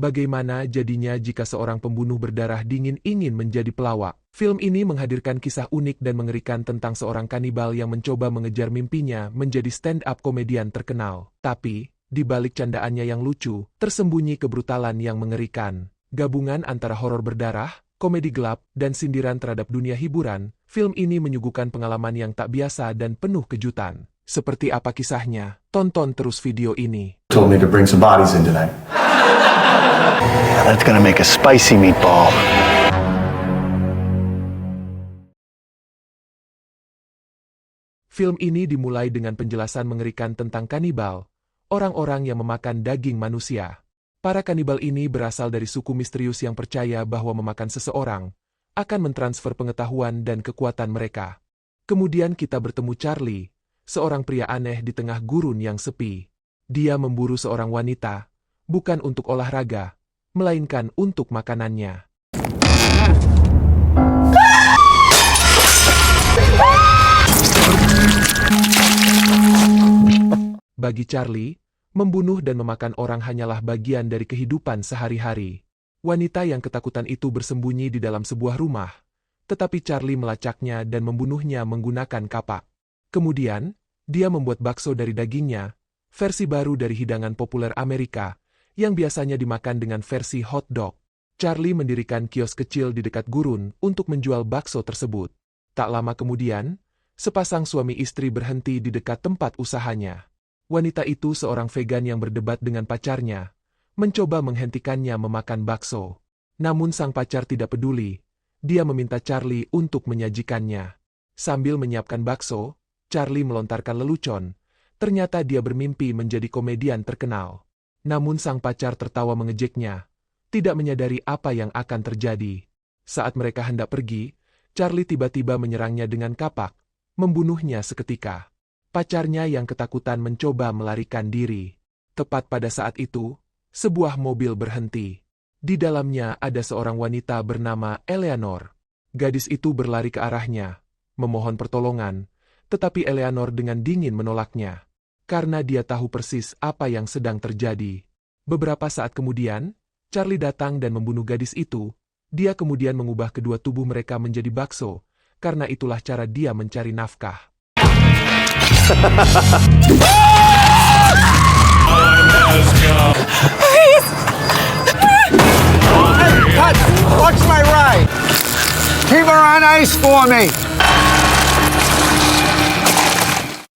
Bagaimana jadinya jika seorang pembunuh berdarah dingin ingin menjadi pelawak? Film ini menghadirkan kisah unik dan mengerikan tentang seorang kanibal yang mencoba mengejar mimpinya menjadi stand-up komedian terkenal. Tapi, di balik candaannya yang lucu, tersembunyi kebrutalan yang mengerikan. Gabungan antara horor berdarah, komedi gelap, dan sindiran terhadap dunia hiburan, film ini menyuguhkan pengalaman yang tak biasa dan penuh kejutan. Seperti apa kisahnya? Tonton terus video ini. Told me to bring some bodies in tonight. That's gonna make a spicy meatball. Film ini dimulai dengan penjelasan mengerikan tentang kanibal, orang-orang yang memakan daging manusia. Para kanibal ini berasal dari suku misterius yang percaya bahwa memakan seseorang akan mentransfer pengetahuan dan kekuatan mereka. Kemudian kita bertemu Charlie, seorang pria aneh di tengah gurun yang sepi. Dia memburu seorang wanita, bukan untuk olahraga, melainkan untuk makanannya. Bagi Charlie, membunuh dan memakan orang hanyalah bagian dari kehidupan sehari-hari. Wanita yang ketakutan itu bersembunyi di dalam sebuah rumah, tetapi Charlie melacaknya dan membunuhnya menggunakan kapak. Kemudian, dia membuat bakso dari dagingnya, versi baru dari hidangan populer Amerika, yang biasanya dimakan dengan versi hot dog. Charlie mendirikan kios kecil di dekat gurun untuk menjual bakso tersebut. Tak lama kemudian, sepasang suami istri berhenti di dekat tempat usahanya. Wanita itu seorang vegan yang berdebat dengan pacarnya, mencoba menghentikannya memakan bakso. Namun sang pacar tidak peduli, dia meminta Charlie untuk menyajikannya. Sambil menyiapkan bakso, Charlie melontarkan lelucon, ternyata dia bermimpi menjadi komedian terkenal. Namun sang pacar tertawa mengejeknya, tidak menyadari apa yang akan terjadi. Saat mereka hendak pergi, Charlie tiba-tiba menyerangnya dengan kapak, membunuhnya seketika. Pacarnya yang ketakutan mencoba melarikan diri. Tepat pada saat itu, sebuah mobil berhenti. Di dalamnya ada seorang wanita bernama Eleanor. Gadis itu berlari ke arahnya, memohon pertolongan, tetapi Eleanor dengan dingin menolaknya. Karena dia tahu persis apa yang sedang terjadi. Beberapa saat kemudian, Charlie datang dan membunuh gadis itu. Dia kemudian mengubah kedua tubuh mereka menjadi bakso, karena itulah cara dia mencari nafkah. Cut! Watch my ride! Keep her on ice for me!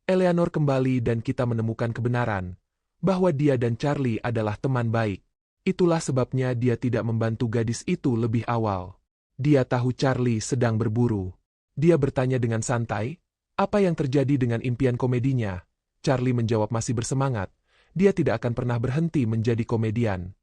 Eleanor kembali dan kita menemukan kebenaran, bahwa dia dan Charlie adalah teman baik. Itulah sebabnya dia tidak membantu gadis itu lebih awal. Dia tahu Charlie sedang berburu. Dia bertanya dengan santai, apa yang terjadi dengan impian komedinya? Charlie menjawab masih bersemangat, dia tidak akan pernah berhenti menjadi komedian.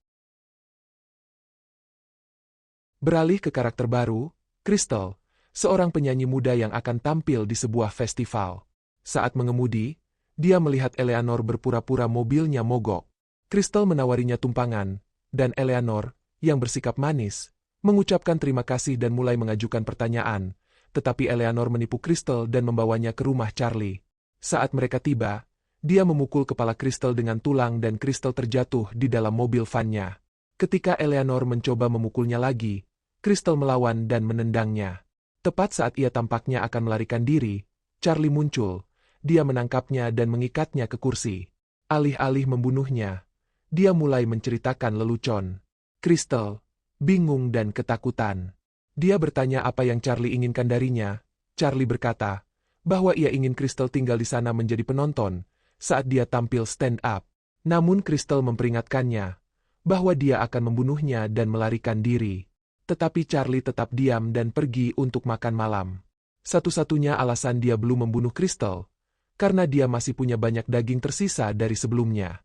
Beralih ke karakter baru, Crystal, seorang penyanyi muda yang akan tampil di sebuah festival. Saat mengemudi, dia melihat Eleanor berpura-pura mobilnya mogok. Crystal menawarinya tumpangan, dan Eleanor, yang bersikap manis, mengucapkan terima kasih dan mulai mengajukan pertanyaan, tetapi Eleanor menipu Crystal dan membawanya ke rumah Charlie. Saat mereka tiba, dia memukul kepala Crystal dengan tulang dan Crystal terjatuh di dalam mobil van-nya. Ketika Eleanor mencoba memukulnya lagi, Crystal melawan dan menendangnya. Tepat saat ia tampaknya akan melarikan diri, Charlie muncul. Dia menangkapnya dan mengikatnya ke kursi. Alih-alih membunuhnya, dia mulai menceritakan lelucon. Crystal, bingung dan ketakutan. Dia bertanya apa yang Charlie inginkan darinya. Charlie berkata, bahwa ia ingin Crystal tinggal di sana menjadi penonton, saat dia tampil stand up. Namun Crystal memperingatkannya, bahwa dia akan membunuhnya dan melarikan diri. Tetapi Charlie tetap diam dan pergi untuk makan malam. Satu-satunya alasan dia belum membunuh Crystal, karena dia masih punya banyak daging tersisa dari sebelumnya.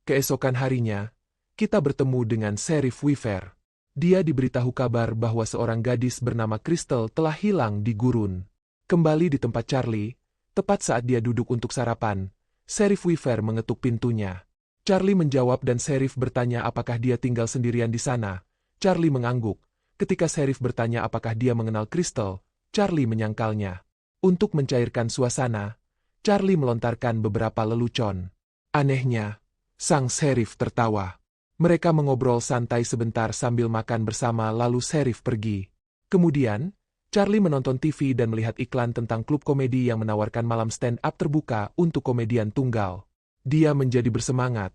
Keesokan harinya, kita bertemu dengan Sheriff Weaver. Dia diberitahu kabar bahwa seorang gadis bernama Crystal telah hilang di gurun. Kembali di tempat Charlie, tepat saat dia duduk untuk sarapan, Sheriff Weaver mengetuk pintunya. Charlie menjawab dan Sheriff bertanya apakah dia tinggal sendirian di sana. Charlie mengangguk. Ketika Sheriff bertanya apakah dia mengenal Crystal, Charlie menyangkalnya. Untuk mencairkan suasana, Charlie melontarkan beberapa lelucon. Anehnya, sang Sheriff tertawa. Mereka mengobrol santai sebentar sambil makan bersama lalu Sheriff pergi. Kemudian, Charlie menonton TV dan melihat iklan tentang klub komedi yang menawarkan malam stand-up terbuka untuk komedian tunggal. Dia menjadi bersemangat.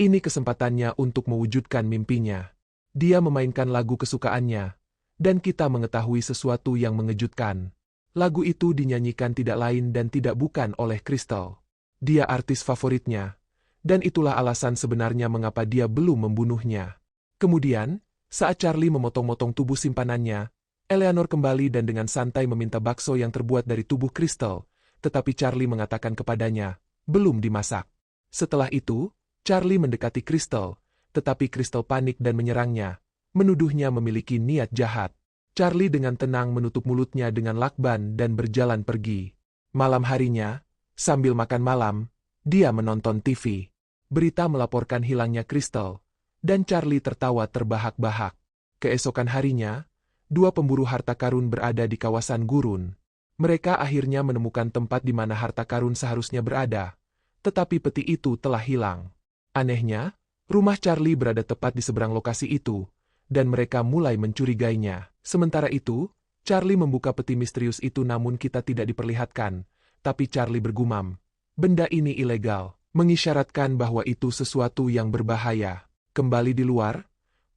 Ini kesempatannya untuk mewujudkan mimpinya. Dia memainkan lagu kesukaannya. Dan kita mengetahui sesuatu yang mengejutkan. Lagu itu dinyanyikan tidak lain dan tidak bukan oleh Crystal. Dia artis favoritnya. Dan itulah alasan sebenarnya mengapa dia belum membunuhnya. Kemudian, saat Charlie memotong-motong tubuh simpanannya, Eleanor kembali dan dengan santai meminta bakso yang terbuat dari tubuh Crystal, tetapi Charlie mengatakan kepadanya, belum dimasak. Setelah itu, Charlie mendekati Crystal, tetapi Crystal panik dan menyerangnya, menuduhnya memiliki niat jahat. Charlie dengan tenang menutup mulutnya dengan lakban dan berjalan pergi. Malam harinya, sambil makan malam, dia menonton TV. Berita melaporkan hilangnya Crystal, dan Charlie tertawa terbahak-bahak. Keesokan harinya, dua pemburu harta karun berada di kawasan gurun. Mereka akhirnya menemukan tempat di mana harta karun seharusnya berada, tetapi peti itu telah hilang. Anehnya, rumah Charlie berada tepat di seberang lokasi itu, dan mereka mulai mencurigainya. Sementara itu, Charlie membuka peti misterius itu namun kita tidak diperlihatkan, tapi Charlie bergumam, benda ini ilegal, mengisyaratkan bahwa itu sesuatu yang berbahaya. Kembali di luar,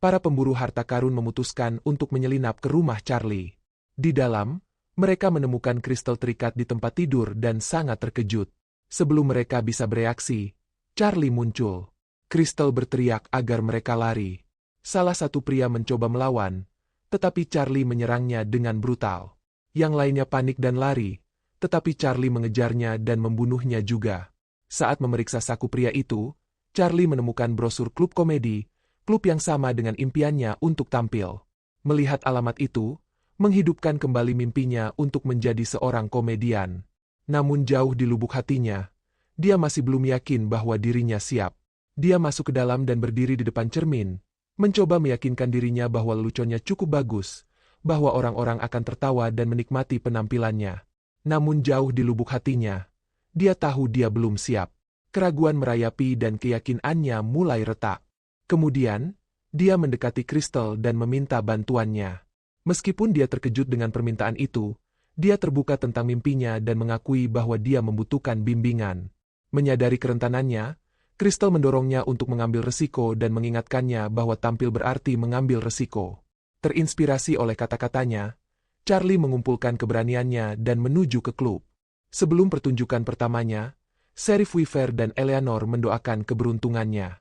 para pemburu harta karun memutuskan untuk menyelinap ke rumah Charlie. Di dalam, mereka menemukan Crystal terikat di tempat tidur dan sangat terkejut. Sebelum mereka bisa bereaksi, Charlie muncul. Crystal berteriak agar mereka lari. Salah satu pria mencoba melawan, tetapi Charlie menyerangnya dengan brutal. Yang lainnya panik dan lari, tetapi Charlie mengejarnya dan membunuhnya juga. Saat memeriksa saku pria itu, Charlie menemukan brosur klub komedi, klub yang sama dengan impiannya untuk tampil. Melihat alamat itu, menghidupkan kembali mimpinya untuk menjadi seorang komedian. Namun jauh di lubuk hatinya, dia masih belum yakin bahwa dirinya siap. Dia masuk ke dalam dan berdiri di depan cermin, mencoba meyakinkan dirinya bahwa leluconnya cukup bagus, bahwa orang-orang akan tertawa dan menikmati penampilannya. Namun jauh di lubuk hatinya, dia tahu dia belum siap. Keraguan merayapi dan keyakinannya mulai retak. Kemudian, dia mendekati Crystal dan meminta bantuannya. Meskipun dia terkejut dengan permintaan itu, dia terbuka tentang mimpinya dan mengakui bahwa dia membutuhkan bimbingan. Menyadari kerentanannya, Crystal mendorongnya untuk mengambil resiko dan mengingatkannya bahwa tampil berarti mengambil resiko. Terinspirasi oleh kata-katanya, Charlie mengumpulkan keberaniannya dan menuju ke klub. Sebelum pertunjukan pertamanya, Sheriff Weaver dan Eleanor mendoakan keberuntungannya.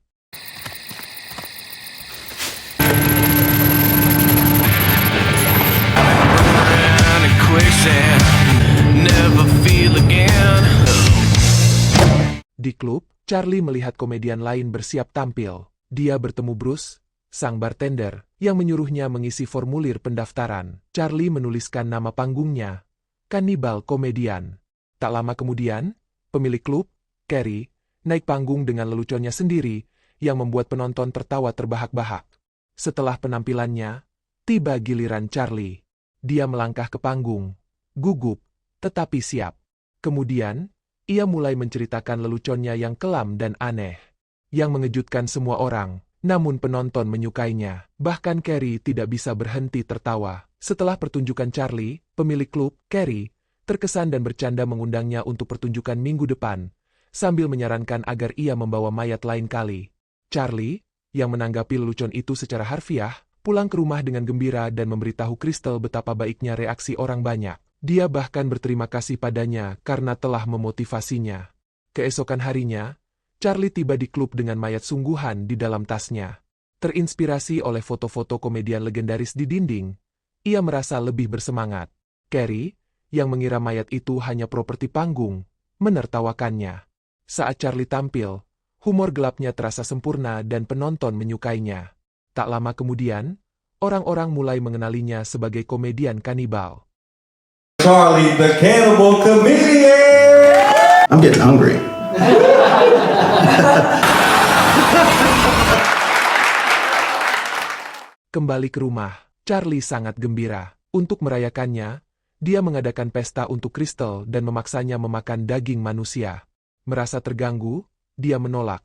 Di klub, Charlie melihat komedian lain bersiap tampil. Dia bertemu Bruce, sang bartender, yang menyuruhnya mengisi formulir pendaftaran. Charlie menuliskan nama panggungnya, Cannibal Komedian. Tak lama kemudian, pemilik klub, Carrie, naik panggung dengan leluconnya sendiri, yang membuat penonton tertawa terbahak-bahak. Setelah penampilannya, tiba giliran Charlie. Dia melangkah ke panggung, gugup, tetapi siap. Kemudian, ia mulai menceritakan leluconnya yang kelam dan aneh, yang mengejutkan semua orang, namun penonton menyukainya. Bahkan Carrie tidak bisa berhenti tertawa. Setelah pertunjukan Charlie, pemilik klub, Carrie, terkesan dan bercanda mengundangnya untuk pertunjukan minggu depan, sambil menyarankan agar ia membawa mayat lain kali. Charlie, yang menanggapi lelucon itu secara harfiah, pulang ke rumah dengan gembira dan memberitahu Crystal betapa baiknya reaksi orang banyak. Dia bahkan berterima kasih padanya karena telah memotivasinya. Keesokan harinya, Charlie tiba di klub dengan mayat sungguhan di dalam tasnya. Terinspirasi oleh foto-foto komedian legendaris di dinding, ia merasa lebih bersemangat. Carrie, yang mengira mayat itu hanya properti panggung, menertawakannya. Saat Charlie tampil, humor gelapnya terasa sempurna dan penonton menyukainya. Tak lama kemudian, orang-orang mulai mengenalinya sebagai komedian kanibal. Charlie the Cannibal Comedian! I'm getting hungry. Kembali ke rumah, Charlie sangat gembira. Untuk merayakannya, dia mengadakan pesta untuk Crystal dan memaksanya memakan daging manusia. Merasa terganggu, dia menolak.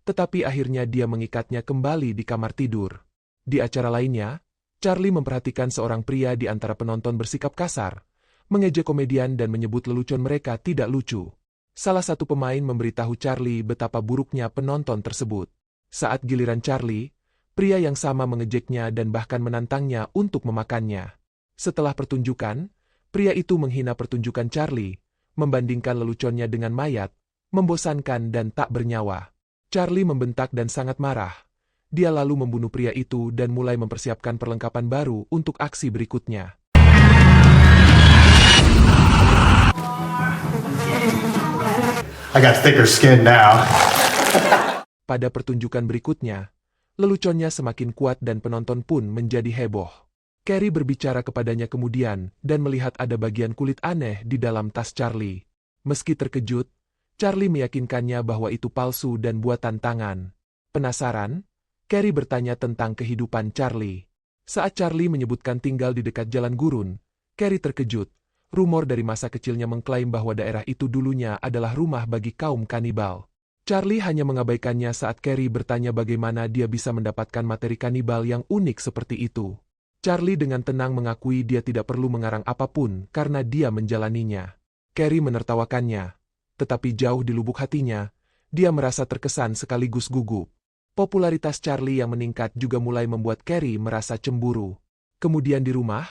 tetapi akhirnya dia mengikatnya kembali di kamar tidur. Di acara lainnya, Charlie memperhatikan seorang pria di antara penonton bersikap kasar, mengejek komedian dan menyebut lelucon mereka tidak lucu. Salah satu pemain memberitahu Charlie betapa buruknya penonton tersebut. Saat giliran Charlie, pria yang sama mengejeknya dan bahkan menantangnya untuk memakannya. Setelah pertunjukan, pria itu menghina pertunjukan Charlie, membandingkan leluconnya dengan mayat, membosankan dan tak bernyawa. Charlie membentak dan sangat marah. Dia lalu membunuh pria itu dan mulai mempersiapkan perlengkapan baru untuk aksi berikutnya. I got thicker skin now. Pada pertunjukan berikutnya, leluconnya semakin kuat dan penonton pun menjadi heboh. Carrie berbicara kepadanya kemudian dan melihat ada bagian kulit aneh di dalam tas Charlie. Meski terkejut, Charlie meyakinkannya bahwa itu palsu dan buatan tangan. Penasaran, Carrie bertanya tentang kehidupan Charlie. Saat Charlie menyebutkan tinggal di dekat jalan gurun, Carrie terkejut. Rumor dari masa kecilnya mengklaim bahwa daerah itu dulunya adalah rumah bagi kaum kanibal. Charlie hanya mengabaikannya saat Carrie bertanya bagaimana dia bisa mendapatkan materi kanibal yang unik seperti itu. Charlie dengan tenang mengakui dia tidak perlu mengarang apapun karena dia menjalaninya. Carrie menertawakannya, tetapi jauh di lubuk hatinya, dia merasa terkesan sekaligus gugup. Popularitas Charlie yang meningkat juga mulai membuat Carrie merasa cemburu. Kemudian di rumah,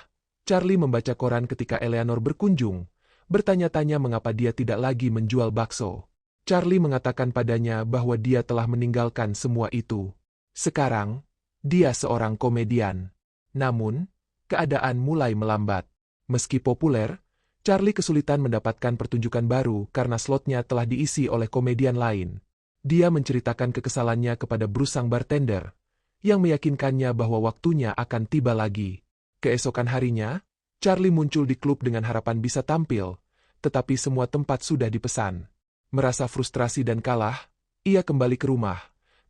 Charlie membaca koran ketika Eleanor berkunjung, bertanya-tanya mengapa dia tidak lagi menjual bakso. Charlie mengatakan padanya bahwa dia telah meninggalkan semua itu. Sekarang, dia seorang komedian. Namun, keadaan mulai melambat. Meski populer, Charlie kesulitan mendapatkan pertunjukan baru karena slotnya telah diisi oleh komedian lain. Dia menceritakan kekesalannya kepada Bruce sang bartender, yang meyakinkannya bahwa waktunya akan tiba lagi. Keesokan harinya, Charlie muncul di klub dengan harapan bisa tampil, tetapi semua tempat sudah dipesan. Merasa frustrasi dan kalah, ia kembali ke rumah.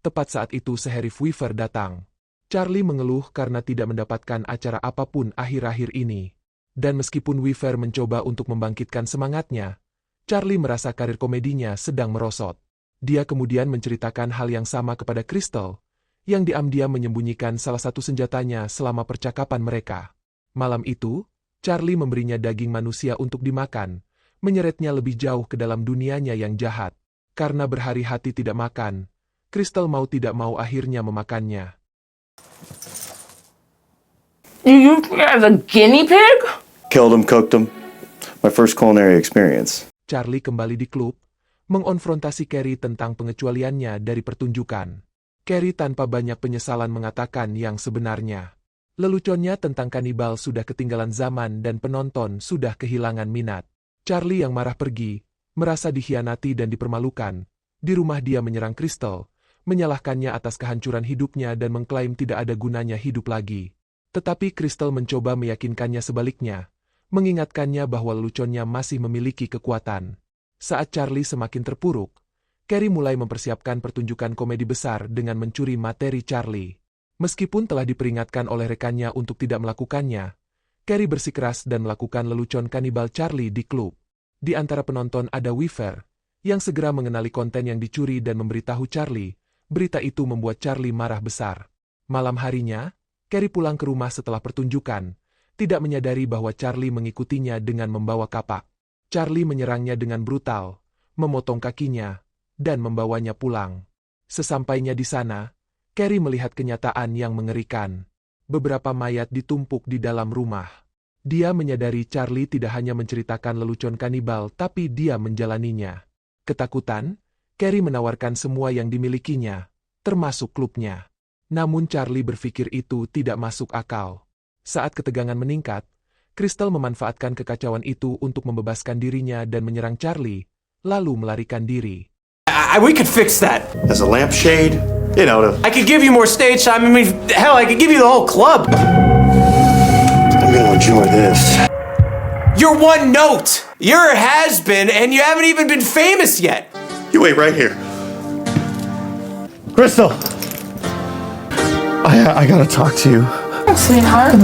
Tepat saat itu Sheriff Weaver datang. Charlie mengeluh karena tidak mendapatkan acara apapun akhir-akhir ini. Dan meskipun Weaver mencoba untuk membangkitkan semangatnya, Charlie merasa karir komedinya sedang merosot. Dia kemudian menceritakan hal yang sama kepada Crystal, yang diam-diam menyembunyikan salah satu senjatanya selama percakapan mereka. Malam itu, Charlie memberinya daging manusia untuk dimakan, menyeretnya lebih jauh ke dalam dunianya yang jahat. Karena berhari-hati tidak makan, Crystal mau tidak mau akhirnya memakannya. You used me as a guinea pig? Killed him, cooked him. My first culinary experience. Charlie kembali di klub, mengonfrontasi Carrie tentang pengecualiannya dari pertunjukan. Carrie tanpa banyak penyesalan mengatakan yang sebenarnya. Leluconnya tentang kanibal sudah ketinggalan zaman dan penonton sudah kehilangan minat. Charlie yang marah pergi, merasa dikhianati dan dipermalukan. Di rumah dia menyerang Crystal, menyalahkannya atas kehancuran hidupnya dan mengklaim tidak ada gunanya hidup lagi. Tetapi Crystal mencoba meyakinkannya sebaliknya, mengingatkannya bahwa leluconnya masih memiliki kekuatan. Saat Charlie semakin terpuruk, Carrie mulai mempersiapkan pertunjukan komedi besar dengan mencuri materi Charlie. Meskipun telah diperingatkan oleh rekannya untuk tidak melakukannya, Carrie bersikeras dan melakukan lelucon kanibal Charlie di klub. Di antara penonton ada Weaver, yang segera mengenali konten yang dicuri dan memberitahu Charlie. Berita itu membuat Charlie marah besar. Malam harinya, Carrie pulang ke rumah setelah pertunjukan, tidak menyadari bahwa Charlie mengikutinya dengan membawa kapak. Charlie menyerangnya dengan brutal, memotong kakinya, dan membawanya pulang. Sesampainya di sana, Carrie melihat kenyataan yang mengerikan. Beberapa mayat ditumpuk di dalam rumah. Dia menyadari Charlie tidak hanya menceritakan lelucon kanibal tapi dia menjalaninya. Ketakutan, Carrie menawarkan semua yang dimilikinya, termasuk klubnya. Namun Charlie berpikir itu tidak masuk akal. Saat ketegangan meningkat, Crystal memanfaatkan kekacauan itu untuk membebaskan dirinya dan menyerang Charlie, lalu melarikan diri. We could fix that. As a lampshade, you know, I could give you more stage time. I mean, hell, I could give you the whole club. I'm gonna enjoy this. You're one note. You're a has-been, and you haven't even been famous yet. You wait right here. Crystal! I gotta talk to you. Sweetheart.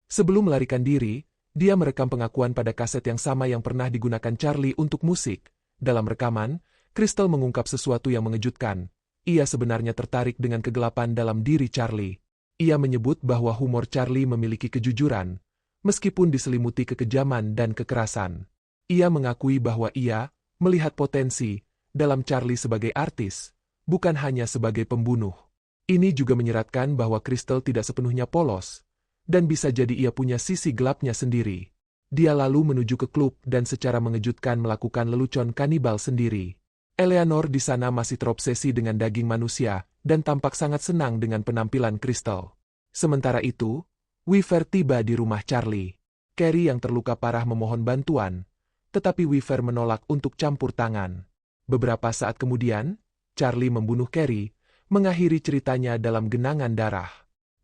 Sebelum melarikan diri, Dia merekam pengakuan pada kaset yang sama yang pernah digunakan Charlie untuk musik. Dalam rekaman, Crystal mengungkap sesuatu yang mengejutkan. Ia sebenarnya tertarik dengan kegelapan dalam diri Charlie. Ia menyebut bahwa humor Charlie memiliki kejujuran, meskipun diselimuti kekejaman dan kekerasan. Ia mengakui bahwa ia melihat potensi dalam Charlie sebagai artis, bukan hanya sebagai pembunuh. Ini juga menyeratkan bahwa Crystal tidak sepenuhnya polos, dan bisa jadi ia punya sisi gelapnya sendiri. Dia lalu menuju ke klub dan secara mengejutkan melakukan lelucon kanibal sendiri. Eleanor di sana masih terobsesi dengan daging manusia dan tampak sangat senang dengan penampilan Crystal. Sementara itu, Weaver tiba di rumah Charlie. Carrie yang terluka parah memohon bantuan, tetapi Weaver menolak untuk campur tangan. Beberapa saat kemudian, Charlie membunuh Carrie, mengakhiri ceritanya dalam genangan darah.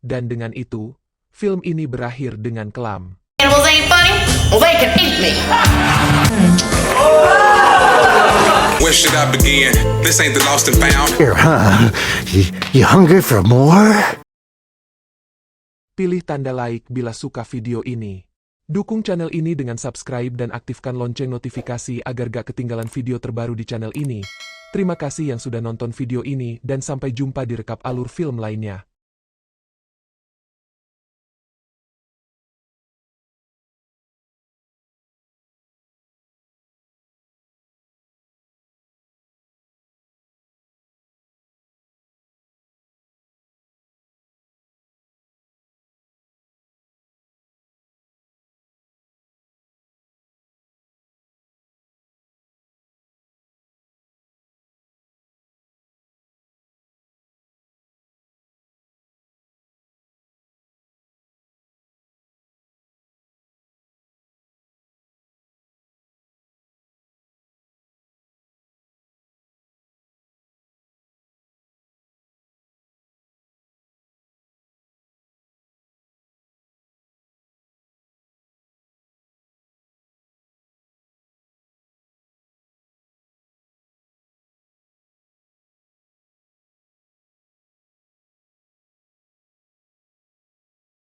Dan dengan itu, film ini berakhir dengan kelam. Animals ain't funny? Well, they can eat me. Where should I begin? This ain't the lost and found. Here, huh? You hungry for more? Pilih tanda like bila suka video ini. Dukung channel ini dengan subscribe dan aktifkan lonceng notifikasi agar gak ketinggalan video terbaru di channel ini. Terima kasih yang sudah nonton video ini dan sampai jumpa di rekap alur film lainnya.